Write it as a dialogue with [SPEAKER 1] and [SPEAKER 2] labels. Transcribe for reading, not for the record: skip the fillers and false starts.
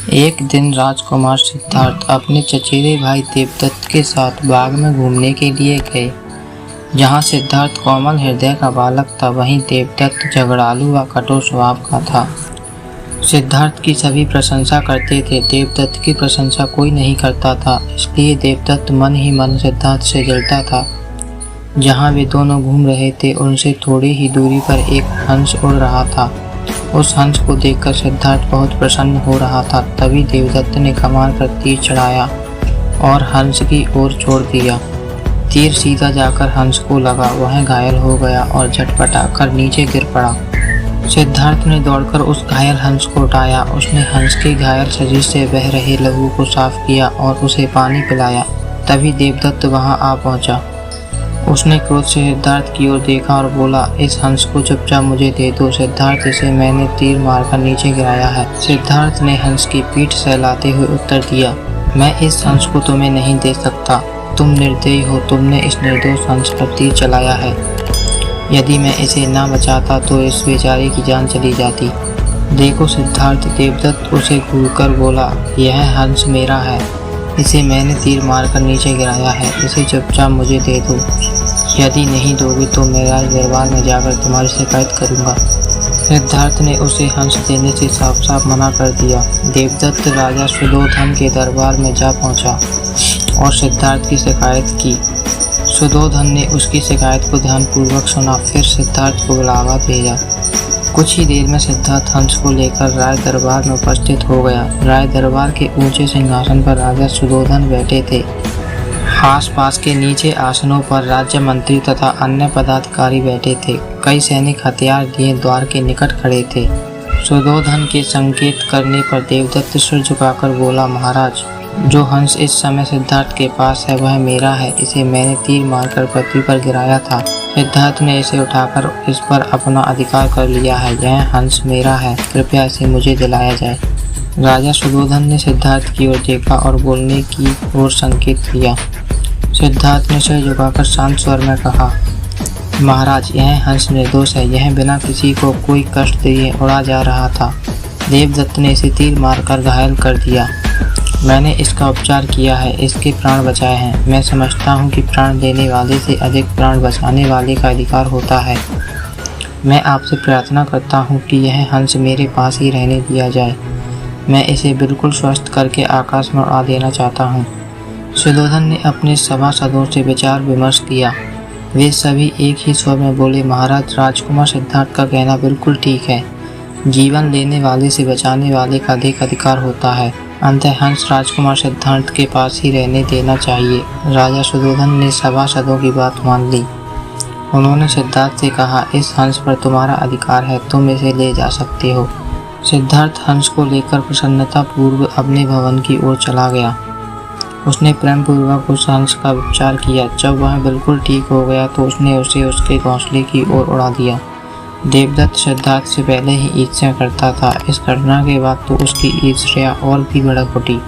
[SPEAKER 1] एक दिन राजकुमार सिद्धार्थ अपने चचेरे भाई देवदत्त के साथ बाग में घूमने के लिए गए। जहाँ सिद्धार्थ कोमल हृदय का बालक था, वहीं देवदत्त झगड़ालू व कठोर स्वभाव का था। सिद्धार्थ की सभी प्रशंसा करते थे, देवदत्त की प्रशंसा कोई नहीं करता था। इसलिए देवदत्त मन ही मन सिद्धार्थ से जलता था। जहाँ वे दोनों घूम रहे थे, उनसे थोड़ी ही दूरी पर एक हंस उड़ रहा था। उस हंस को देखकर सिद्धार्थ बहुत प्रसन्न हो रहा था। तभी देवदत्त ने कमान पर तीर चढ़ाया और हंस की ओर छोड़ दिया। तीर सीधा जाकर हंस को लगा, वह घायल हो गया और झटपटाकर नीचे गिर पड़ा। सिद्धार्थ ने दौड़कर उस घायल हंस को उठाया। उसने हंस के घायल शरीर से बह रहे लहू को साफ किया और उसे पानी पिलाया। तभी देवदत्त वहां आ पहुंचा। उसने क्रोध से सिद्धार्थ की ओर देखा और बोला, इस हंस को चुपचाप मुझे दे दो। सिद्धार्थ, इसे मैंने तीर मारकर नीचे गिराया है। सिद्धार्थ ने हंस की पीठ सहलाते हुए उत्तर दिया, मैं इस हंस को तुम्हें नहीं दे सकता। तुम निर्दयी हो, तुमने इस निर्दोष हंस पर तीर चलाया है। यदि मैं इसे न बचाता तो इस बेचारे की जान चली जाती। देखो सिद्धार्थ, देवदत्त उसे घूरकर बोला, यह हंस मेरा है। इसे मैंने तीर मारकर नीचे गिराया है। इसे चुपचाप मुझे दे दो। यदि नहीं दोगे तो मैं राज दरबार में जाकर तुम्हारी शिकायत करूंगा। सिद्धार्थ ने उसे हंस देने से साफ साफ मना कर दिया। देवदत्त राजा सुधोधन के दरबार में जा पहुंचा और सिद्धार्थ की शिकायत की। सुधोधन ने उसकी शिकायत को ध्यानपूर्वक सुना, फिर सिद्धार्थ को बुलावा भेजा। कुछ ही देर में सिद्धार्थ हंस को लेकर राज दरबार में उपस्थित हो गया। राज दरबार के ऊंचे सिंहासन पर राजा सुधोधन बैठे थे। आस-पास के नीचे आसनों पर राज्य मंत्री तथा अन्य पदाधिकारी बैठे थे। कई सैनिक हथियार लिए द्वार के निकट खड़े थे। सुधोधन के संकेत करने पर देवदत्त सिर झुकाकर बोला, महाराज, जो हंस इस समय सिद्धार्थ के पास है वह मेरा है। इसे मैंने तीर मारकर पृथ्वी पर गिराया था। सिद्धार्थ ने इसे उठाकर इस पर अपना अधिकार कर लिया है। यह हंस मेरा है, कृपया इसे मुझे दिलाया जाए। राजा सुधोधन ने सिद्धार्थ की ओर देखा और बोलने की ओर संकेत किया। सिद्धार्थ ने सिर झुकाकर शांत स्वर में कहा, महाराज, यह हंस निर्दोष है। यह बिना किसी को कोई कष्ट दिए उड़ा जा रहा था। देवदत्त ने इसे तीर मारकर घायल कर दिया। मैंने इसका उपचार किया है, इसके प्राण बचाए हैं। मैं समझता हूँ कि प्राण देने वाले से अधिक प्राण बचाने वाले का अधिकार होता है। मैं आपसे प्रार्थना करता हूँ कि यह हंस मेरे पास ही रहने दिया जाए। मैं इसे बिल्कुल स्वस्थ करके आकाश में उड़ा देना चाहता हूँ। सुधोधन ने अपने सभासदों से विचार विमर्श किया। वे सभी एक ही स्वर में बोले, महाराज, राजकुमार सिद्धार्थ का कहना बिल्कुल ठीक है। जीवन लेने वाले से बचाने वाले का अधिक अधिकार होता है। अंततः हंस राजकुमार सिद्धार्थ के पास ही रहने देना चाहिए। राजा सुधोधन ने सभासदों की बात मान ली। उन्होंने सिद्धार्थ से कहा, इस हंस पर तुम्हारा अधिकार है, तुम इसे ले जा सकते हो। सिद्धार्थ हंस को लेकर प्रसन्नता पूर्व अपने भवन की ओर चला गया। उसने प्रेम पूर्वक उस हंस का उपचार किया। जब वह बिल्कुल ठीक हो गया तो उसने उसे उसके घोंसले की ओर उड़ा दिया। देवदत्त सिद्धार्थ से पहले ही ईर्ष्या करता था। इस घटना के बाद तो उसकी ईर्ष्या और भी भड़क उठी।